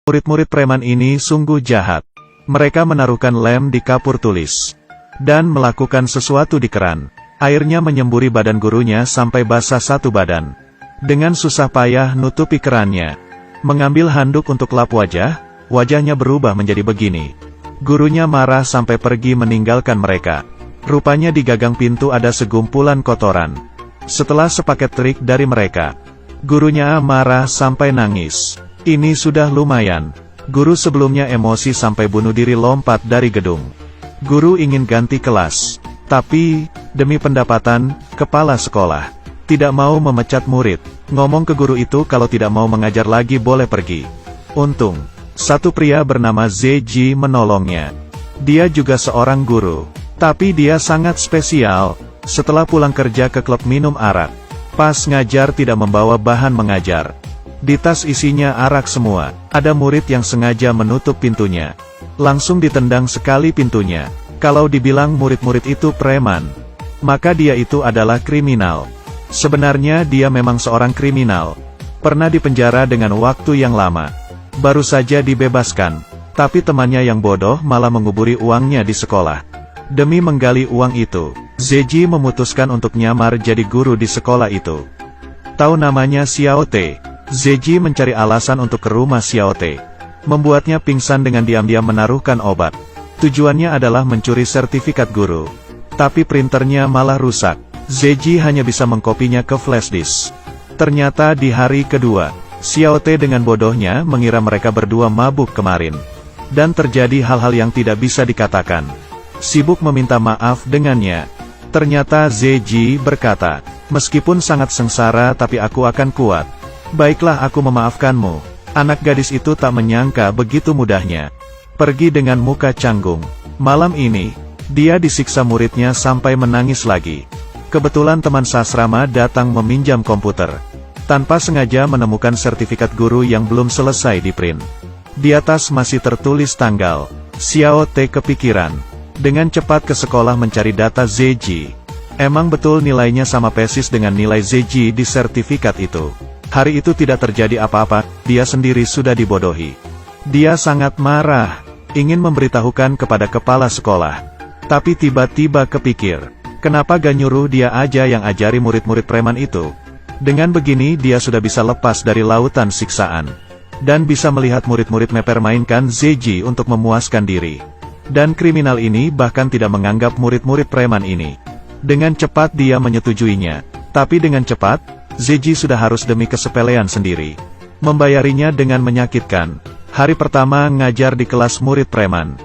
Murid-murid preman ini sungguh jahat. Mereka menaruhkan lem di kapur tulis. Dan melakukan sesuatu di keran. Airnya menyemburi badan gurunya sampai basah satu badan. Dengan susah payah nutupi kerannya. Mengambil handuk untuk lap wajah, wajahnya berubah menjadi begini. Gurunya marah sampai pergi meninggalkan mereka. Rupanya di gagang pintu ada segumpulan kotoran. Setelah sepaket trik dari mereka, gurunya marah sampai nangis. Ini sudah lumayan. Guru sebelumnya emosi sampai bunuh diri lompat dari gedung. Guru ingin ganti kelas. Tapi, demi pendapatan, kepala sekolah tidak mau memecat murid. Ngomong ke guru itu kalau tidak mau mengajar lagi boleh pergi. Untung, satu pria bernama ZJ menolongnya. Dia juga seorang guru. Tapi dia sangat spesial. Setelah pulang kerja ke klub minum arak. Pas ngajar tidak membawa bahan mengajar. Di tas isinya arak semua. Ada murid yang sengaja menutup pintunya. Langsung ditendang sekali pintunya. Kalau dibilang murid-murid itu preman, maka dia itu adalah kriminal. Sebenarnya dia memang seorang kriminal. Pernah dipenjara dengan waktu yang lama. Baru saja dibebaskan. Tapi temannya yang bodoh malah menguburi uangnya di sekolah. Demi menggali uang itu, ZJ memutuskan untuk nyamar jadi guru di sekolah itu. Tahu namanya Xiao Te. ZJ mencari alasan untuk ke rumah Xiao Te. Membuatnya pingsan dengan diam-diam menaruhkan obat. Tujuannya adalah mencuri sertifikat guru. Tapi printernya malah rusak. ZJ hanya bisa mengkopinya ke flash disk. Ternyata di hari kedua, Xiao Te dengan bodohnya mengira mereka berdua mabuk kemarin. Dan terjadi hal-hal yang tidak bisa dikatakan. Sibuk meminta maaf dengannya. Ternyata ZJ berkata, meskipun sangat sengsara tapi aku akan kuat. Baiklah aku memaafkanmu. Anak gadis itu tak menyangka begitu mudahnya. Pergi dengan muka canggung. Malam ini, dia disiksa muridnya sampai menangis lagi. Kebetulan teman sasrama datang meminjam komputer. Tanpa sengaja menemukan sertifikat guru yang belum selesai diprint. Di atas masih tertulis tanggal. Xiao Te kepikiran. Dengan cepat ke sekolah mencari data ZJ. Emang betul nilainya sama persis dengan nilai ZJ di sertifikat itu. Hari itu tidak terjadi apa-apa, dia sendiri sudah dibodohi. Dia sangat marah, ingin memberitahukan kepada kepala sekolah. Tapi tiba-tiba kepikir, kenapa gak nyuruh dia aja yang ajari murid-murid preman itu? Dengan begini dia sudah bisa lepas dari lautan siksaan. Dan bisa melihat murid-murid mempermainkan ZJ untuk memuaskan diri. Dan kriminal ini bahkan tidak menganggap murid-murid preman ini. Dengan cepat dia menyetujuinya. Tapi dengan cepat, ZJ sudah harus demi kesepelean sendiri. Membayarinya dengan menyakitkan. Hari pertama ngajar di kelas murid preman.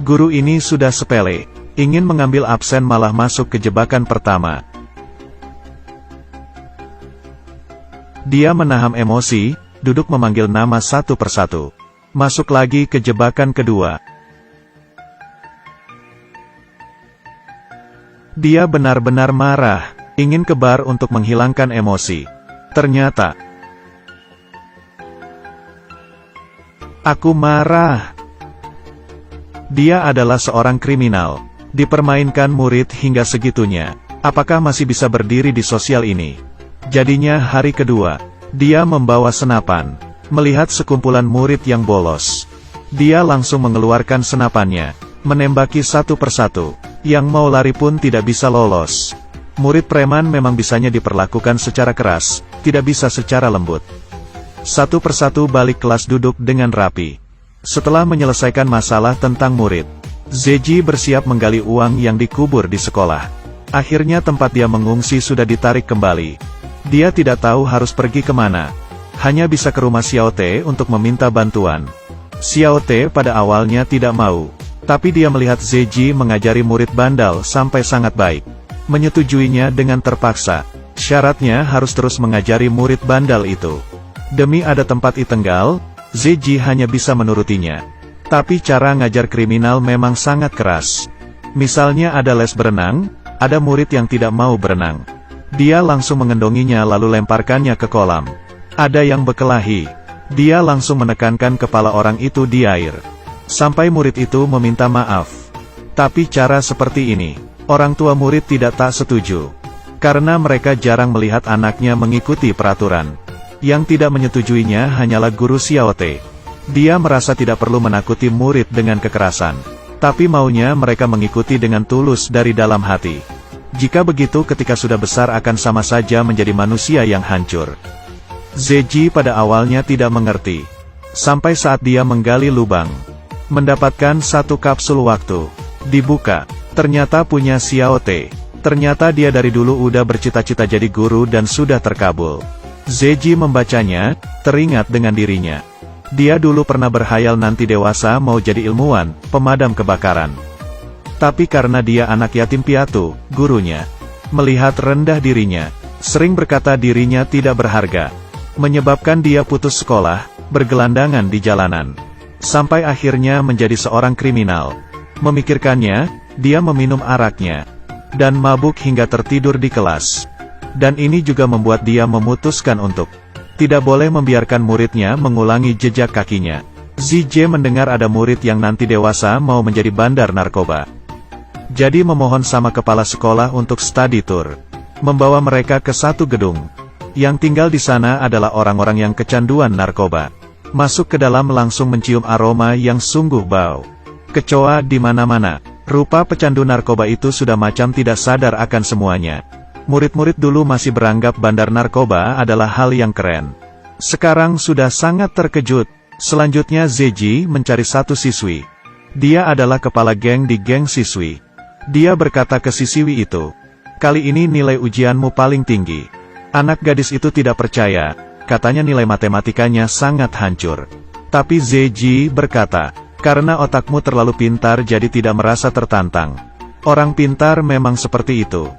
Guru ini sudah sepele. Ingin mengambil absen malah masuk ke jebakan pertama. Dia menahan emosi, duduk memanggil nama satu persatu. Masuk lagi ke jebakan kedua. Dia benar-benar marah. Ingin ke bar untuk menghilangkan emosi. Ternyata, aku marah. Dia adalah seorang kriminal. Dipermainkan murid hingga segitunya. Apakah masih bisa berdiri di sosial ini? Jadinya hari kedua, dia membawa senapan. Melihat sekumpulan murid yang bolos. Dia langsung mengeluarkan senapannya. Menembaki satu persatu. Yang mau lari pun tidak bisa lolos. Murid preman memang bisanya diperlakukan secara keras, tidak bisa secara lembut. Satu persatu balik kelas duduk dengan rapi. Setelah menyelesaikan masalah tentang murid, ZJ bersiap menggali uang yang dikubur di sekolah. Akhirnya tempat dia mengungsi sudah ditarik kembali. Dia tidak tahu harus pergi kemana. Hanya bisa ke rumah Xiao Te untuk meminta bantuan. Xiao Te pada awalnya tidak mau. Tapi dia melihat ZJ mengajari murid bandal sampai sangat baik. Menyetujuinya dengan terpaksa. Syaratnya harus terus mengajari murid bandal itu. Demi ada tempat itenggal, ZJ hanya bisa menurutinya. Tapi cara ngajar kriminal memang sangat keras. Misalnya ada les berenang, ada murid yang tidak mau berenang. Dia langsung mengendonginya lalu lemparkannya ke kolam. Ada yang berkelahi. Dia langsung menekankan kepala orang itu di air. Sampai murid itu meminta maaf. Tapi cara seperti ini, orang tua murid tidak tak setuju. Karena mereka jarang melihat anaknya mengikuti peraturan. Yang tidak menyetujuinya hanyalah guru Xiao Te. Dia merasa tidak perlu menakuti murid dengan kekerasan. Tapi maunya mereka mengikuti dengan tulus dari dalam hati. Jika begitu ketika sudah besar akan sama saja menjadi manusia yang hancur. Zeji pada awalnya tidak mengerti. Sampai saat dia menggali lubang. Mendapatkan satu kapsul waktu. Dibuka. Ternyata punya Xiao Te. Ternyata dia dari dulu udah bercita-cita jadi guru dan sudah terkabul. Zeji membacanya, teringat dengan dirinya. Dia dulu pernah berhayal nanti dewasa mau jadi ilmuwan, pemadam kebakaran. Tapi karena dia anak yatim piatu, gurunya melihat rendah dirinya, sering berkata dirinya tidak berharga, menyebabkan dia putus sekolah, bergelandangan di jalanan. Sampai akhirnya menjadi seorang kriminal. Memikirkannya, dia meminum araknya, dan mabuk hingga tertidur di kelas. Dan ini juga membuat dia memutuskan untuk tidak boleh membiarkan muridnya mengulangi jejak kakinya. Zije mendengar ada murid yang nanti dewasa mau menjadi bandar narkoba. Jadi memohon sama kepala sekolah untuk study tour. Membawa mereka ke satu gedung. Yang tinggal di sana adalah orang-orang yang kecanduan narkoba. Masuk ke dalam langsung mencium aroma yang sungguh bau. Kecoa di mana-mana. Rupa pecandu narkoba itu sudah macam tidak sadar akan semuanya. Murid-murid dulu masih beranggap bandar narkoba adalah hal yang keren. Sekarang sudah sangat terkejut. Selanjutnya Zeji mencari satu siswi. Dia adalah kepala geng di geng siswi. Dia berkata ke siswi itu, "Kali ini nilai ujianmu paling tinggi." Anak gadis itu tidak percaya, katanya nilai matematikanya sangat hancur. Tapi Zeji berkata, "Karena otakmu terlalu pintar jadi tidak merasa tertantang. Orang pintar memang seperti itu."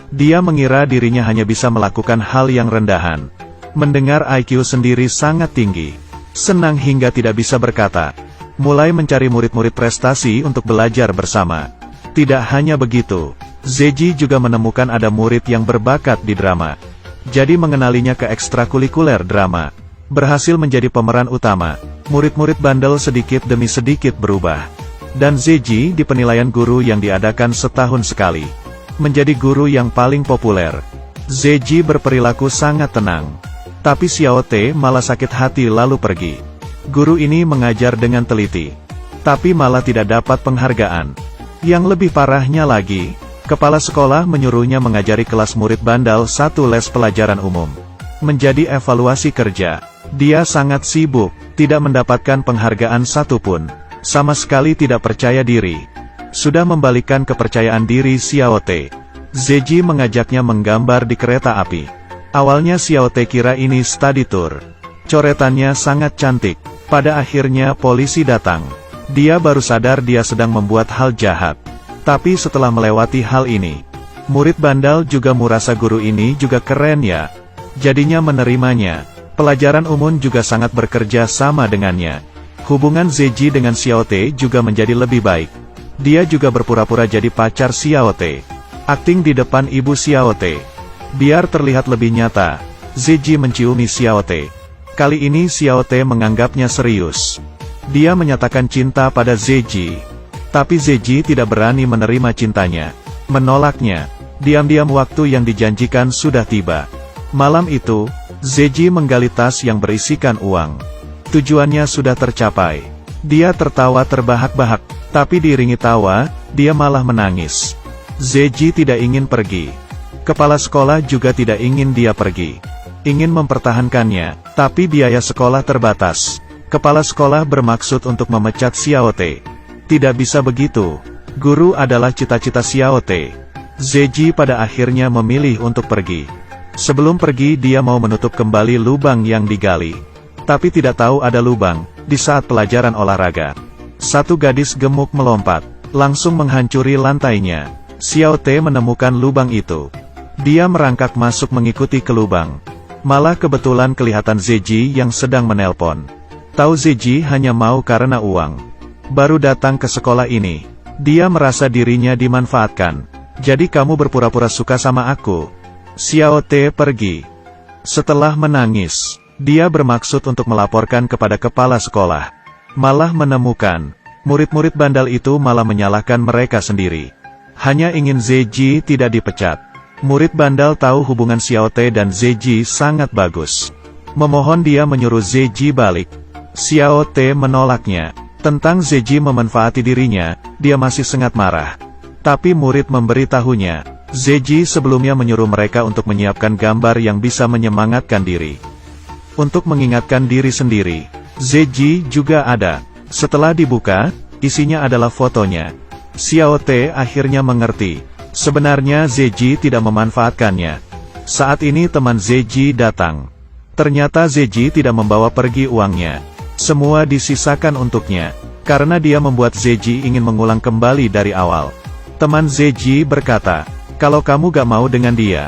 Dia mengira dirinya hanya bisa melakukan hal yang rendahan. Mendengar IQ sendiri sangat tinggi. Senang hingga tidak bisa berkata. Mulai mencari murid-murid prestasi untuk belajar bersama. Tidak hanya begitu, Zeji juga menemukan ada murid yang berbakat di drama. Jadi mengenalinya ke ekstrakurikuler drama. Berhasil menjadi pemeran utama. Murid-murid bandel sedikit demi sedikit berubah. Dan Zeji di penilaian guru yang diadakan setahun sekali. Menjadi guru yang paling populer. Zeji berperilaku sangat tenang. Tapi Xiao Te malah sakit hati lalu pergi. Guru ini mengajar dengan teliti. Tapi malah tidak dapat penghargaan. Yang lebih parahnya lagi, kepala sekolah menyuruhnya mengajari kelas murid bandel satu les pelajaran umum. Menjadi evaluasi kerja. Dia sangat sibuk, tidak mendapatkan penghargaan satupun. Sama sekali tidak percaya diri. Sudah membalikkan kepercayaan diri Xiao Te. Zeji mengajaknya menggambar di kereta api. Awalnya Xiao Te kira ini study tour. Coretannya sangat cantik. Pada akhirnya polisi datang. Dia baru sadar dia sedang membuat hal jahat. Tapi setelah melewati hal ini, murid bandel juga merasa guru ini juga keren ya. Jadinya menerimanya. Pelajaran umum juga sangat bekerja sama dengannya. Hubungan Zeji dengan Xiao Te juga menjadi lebih baik. Dia juga berpura-pura jadi pacar Xiao Te. Akting di depan ibu Xiao Te. Biar terlihat lebih nyata, Zeji menciumi Xiao Te. Kali ini Xiao Te menganggapnya serius. Dia menyatakan cinta pada Zeji. Tapi Zeji tidak berani menerima cintanya. Menolaknya. Diam-diam waktu yang dijanjikan sudah tiba. Malam itu, Zeji menggali tas yang berisikan uang. Tujuannya sudah tercapai. Dia tertawa terbahak-bahak. Tapi diiringi tawa, dia malah menangis. Zeji tidak ingin pergi. Kepala sekolah juga tidak ingin dia pergi. Ingin mempertahankannya, tapi biaya sekolah terbatas. Kepala sekolah bermaksud untuk memecat Xiao Te. Tidak bisa begitu. Guru adalah cita-cita Xiao Te. Zeji pada akhirnya memilih untuk pergi. Sebelum pergi dia mau menutup kembali lubang yang digali. Tapi tidak tahu ada lubang, di saat pelajaran olahraga. Satu gadis gemuk melompat, langsung menghancuri lantainya. Xiao Te menemukan lubang itu. Dia merangkak masuk mengikuti ke lubang. Malah kebetulan kelihatan Zeji yang sedang menelpon. Tahu Zeji hanya mau karena uang. Baru datang ke sekolah ini. Dia merasa dirinya dimanfaatkan. Jadi kamu berpura-pura suka sama aku. Xiao Te pergi. Setelah menangis, dia bermaksud untuk melaporkan kepada kepala sekolah. Malah menemukan, murid-murid bandel itu malah menyalahkan mereka sendiri. Hanya ingin Zeji tidak dipecat. Murid bandel tahu hubungan Xiao Te dan Zeji sangat bagus. Memohon dia menyuruh Zeji balik. Xiao Te menolaknya. Tentang Zeji memanfaati dirinya, dia masih sangat marah. Tapi murid memberitahunya, Zeji sebelumnya menyuruh mereka untuk menyiapkan gambar yang bisa menyemangatkan diri. Untuk mengingatkan diri sendiri, Zeji juga ada. Setelah dibuka, isinya adalah fotonya. Xiao Te akhirnya mengerti. Sebenarnya Zeji tidak memanfaatkannya. Saat ini teman Zeji datang. Ternyata Zeji tidak membawa pergi uangnya. Semua disisakan untuknya, karena dia membuat Zeji ingin mengulang kembali dari awal. Teman Zeji berkata, kalau kamu gak mau dengan dia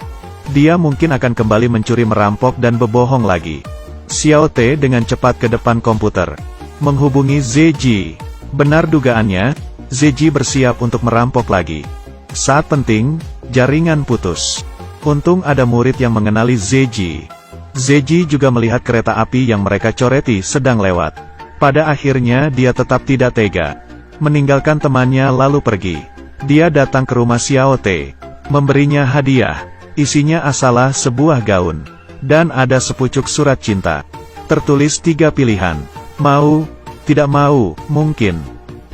mungkin akan kembali mencuri, merampok dan berbohong lagi. Xiao Te dengan cepat ke depan komputer, menghubungi Zeji. Benar dugaannya, Zeji bersiap untuk merampok lagi. Saat penting, jaringan putus. Untung ada murid yang mengenali Zeji. Zeji juga melihat kereta api yang mereka coreti sedang lewat. Pada akhirnya dia tetap tidak tega, meninggalkan temannya lalu pergi. Dia datang ke rumah Xiao Te, memberinya hadiah. Isinya asalah sebuah gaun, dan ada sepucuk surat cinta. Tertulis 3 pilihan, mau, tidak mau, mungkin.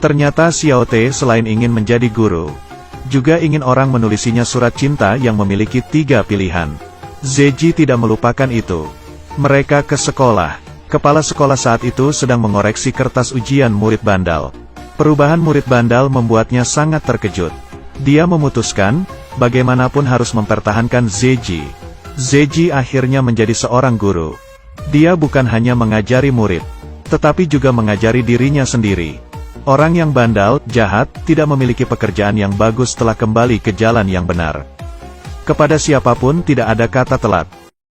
Ternyata Xiao Te selain ingin menjadi guru, juga ingin orang menulisinya surat cinta yang memiliki 3 pilihan. Zeji tidak melupakan itu. Mereka ke sekolah. Kepala sekolah saat itu sedang mengoreksi kertas ujian murid bandal. Perubahan murid bandal membuatnya sangat terkejut. Dia memutuskan, bagaimanapun harus mempertahankan Zeji. Zeji akhirnya menjadi seorang guru. Dia bukan hanya mengajari murid, tetapi juga mengajari dirinya sendiri. Orang yang bandal, jahat, tidak memiliki pekerjaan yang bagus setelah kembali ke jalan yang benar. Kepada siapapun tidak ada kata telat.